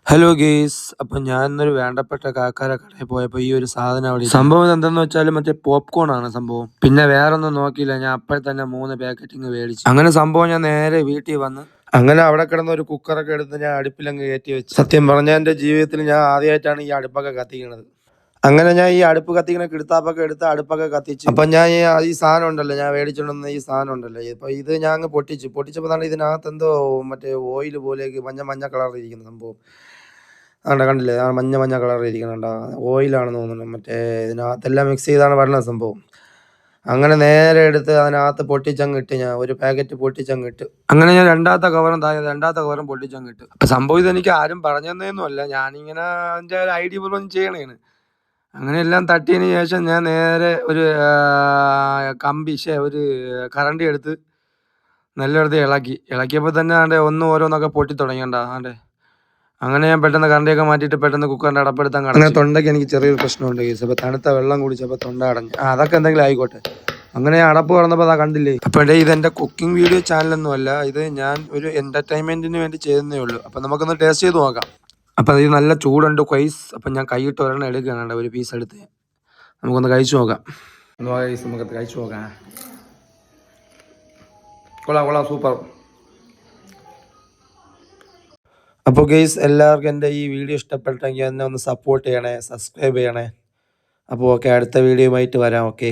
Hello guys, അപ്പം ഞാൻ ഇന്നൊരു വേണ്ടപ്പെട്ട കാക്കാരെ കടയിൽ പോയപ്പോൾ ഈ ഒരു സാധനം അവിടെ സംഭവം എന്തെന്ന് വെച്ചാൽ മറ്റേ പോപ്കോൺ ആണ് സംഭവം. പിന്നെ വേറെ ഒന്നും നോക്കിയില്ല, ഞാൻ അപ്പോൾ തന്നെ 3 പാക്കറ്റിങ് മേടിച്ചു. അങ്ങനെ സംഭവം ഞാൻ നേരെ വീട്ടിൽ വന്ന് അങ്ങനെ അവിടെ കിടന്ന ഒരു കുക്കറൊക്കെ എടുത്ത് ഞാൻ അടുപ്പിലങ്ങ് കയറ്റി വെച്ചു. സത്യം പറഞ്ഞാൽ എൻ്റെ ജീവിതത്തിൽ ഞാൻ ആദ്യമായിട്ടാണ് ഈ അടുപ്പൊക്കെ കത്തിക്കുന്നത്. അങ്ങനെ ഞാൻ ഈ അടുപ്പ് കത്തിക്കണ കിടുത്താപ്പൊക്കെ എടുത്ത് അടുപ്പൊക്കെ കത്തിച്ചു. അപ്പം ഞാൻ ഈ സാധനം ഉണ്ടല്ലോ, ഞാൻ മേടിച്ചോണ്ടുവന്ന ഈ സാധനം ഉണ്ടല്ലോ, ഇപ്പം ഇത് ഞാൻ അങ്ങ് പൊട്ടിച്ചപ്പോൾ ഇതിനകത്ത് എന്തോ മറ്റേ ഓയിൽ പോലെയൊക്കെ മഞ്ഞ കളറിൽ ഇരിക്കുന്ന സംഭവം കണ്ടില്ലേ, ആ മഞ്ഞ കളറിൽ ഇരിക്കുന്നുണ്ടോ, ഓയിലാണെന്ന് തോന്നുന്നു. മറ്റേ ഇതിനകത്തെല്ലാം മിക്സ് ചെയ്താണ് വരുന്ന സംഭവം. അങ്ങനെ നേരെ എടുത്ത് അതിനകത്ത് പൊട്ടിച്ചങ്ങിട്ട് ഞാൻ ഒരു പാക്കറ്റ് പൊട്ടിച്ചങ്ങിട്ട്. അങ്ങനെ ഞാൻ രണ്ടാമത്തെ കവറും പൊട്ടിച്ചങ്ങിട്ട്. അപ്പം സംഭവം ഇതെനിക്ക് ആരും പറഞ്ഞു തന്നതൊന്നുമല്ല, ഞാനിങ്ങനെ എൻ്റെ ഒരു ഐഡിയ പൂർവ്വം ചെയ്യണേണ്. അങ്ങനെ എല്ലാം തട്ടിയതിന് ശേഷം ഞാൻ നേരെ ഒരു ഒരു കറണ്ടി എടുത്ത് നല്ലയിടത്ത് ഇളക്കിയപ്പോൾ തന്നെ ഓരോന്നൊക്കെ പൊട്ടി തുടങ്ങിയണ്ട. അങ്ങനെ ഞാൻ പെട്ടെന്ന് കറണ്ടിയൊക്കെ മാറ്റിയിട്ട് പെട്ടെന്ന് കുക്കറിൻ്റെ അടപ്പെടുത്താൻ അങ്ങനെ തൊണ്ടയ്ക്ക് എനിക്ക് ചെറിയൊരു പ്രശ്നമുണ്ട് കേസ്. അപ്പോൾ തണുത്ത വെള്ളം കുടിച്ചപ്പോൾ തൊണ്ട അടഞ്ഞു. അതൊക്കെ എന്തെങ്കിലും ആയിക്കോട്ടെ. അങ്ങനെ അടപ്പ് തുറന്നപ്പോൾ അതാ കണ്ടില്ലേ. അപ്പോൾ ഇതെൻ്റെ കുക്കിംഗ് വീഡിയോ ചാനലൊന്നും അല്ല, ഇത് ഞാൻ ഒരു എൻ്റർടൈൻമെൻറ്റിന് വേണ്ടി ചെയ്യുന്നേ ഉള്ളൂ. അപ്പം നമുക്കൊന്ന് ടേസ്റ്റ് ചെയ്ത് നോക്കാം. അപ്പം ഇത് നല്ല ചൂടുണ്ട് ഗൈസ്. അപ്പം ഞാൻ കൈയിട്ട് ഒരെണ്ണം എടുക്കുകയാണ്, ഒരു പീസ് എടുത്ത് നമുക്കൊന്ന് കഴിച്ചു നോക്കാം. നമുക്ക് കഴിച്ചു നോക്കാം. കൊള്ളാം, സൂപ്പർ. അപ്പോൾ ഗെയ്സ്, എല്ലാവർക്കും എൻ്റെ ഈ വീഡിയോ ഇഷ്ടപ്പെട്ടെങ്കിൽ എന്നെ ഒന്ന് സപ്പോർട്ട് ചെയ്യണേ, സബ്സ്ക്രൈബ് ചെയ്യണേ. അപ്പോൾ ഓക്കെ, അടുത്ത വീഡിയോയുമായിട്ട് വരാം. ഓക്കെ.